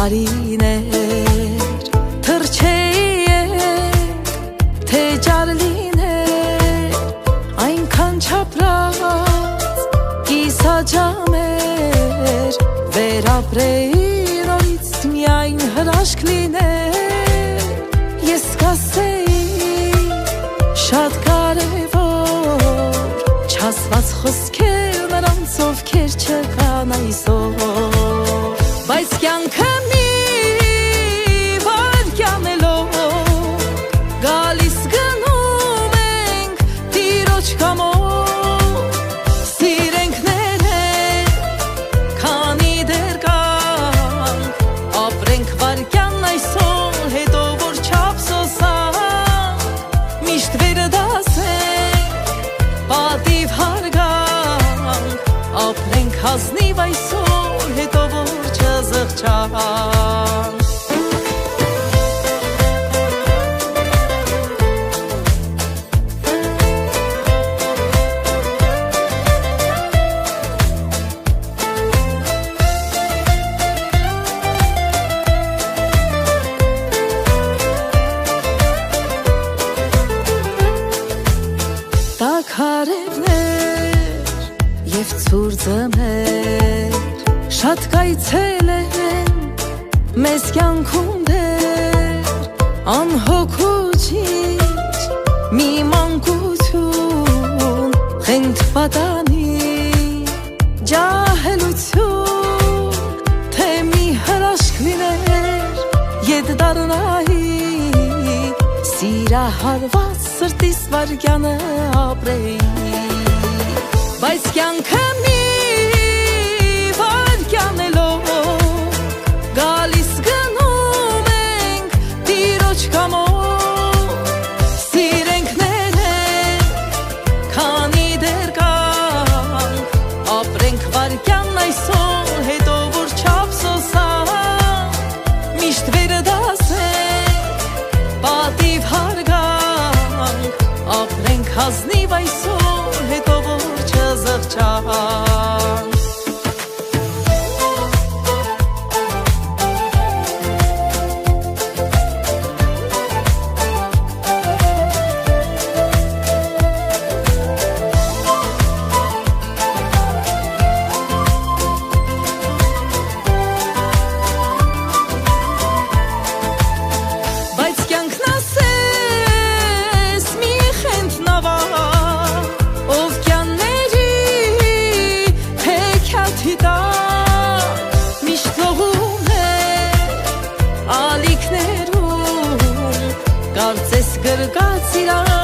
տարիներ թրջեի թե ջարլիներ այնքան չապրած կիսաջամեր վերապրեի նորից միայն հրաշք լիներ ես կասեի շատ կարևոր չասված խոսքեր նրանց ովքեր չկան այսօր բայց կյանքը մի վայրկյանելով գալիս գնում ենք տիրոջ կամով սիրենք ներենք քանի դեռ կանք ապրենք վայրկյան այսօր հետո որ չափսոսանք միշտ վերդասենք պատիվ հարգանք ապրենք հազնիվ այսօր հետո որ չզղջանք Քարևներ և ցուր ձմեր շատ կայցել են մեզ կյանքում դեր անհոգու ճիչ մի մանկություն խենթ պատանի ջահելություն թե մի հրաշք լիներ ետ դառնայի սիրահարված սրտիս վայրկյանը ապրեի բայց կյանքը մի վայրկյանելով գալիս գնում ենք տիրոջ կամով սիրենք ներենք քանի դեռ կանք ապրենք վայրկյան այսօր հետո որ չափսոսանք միշտ վերդասենք պատիվ հարգանք ապրենք հազնիվ այսօր հետո որ չզղջանք Կարծես գրկած իրար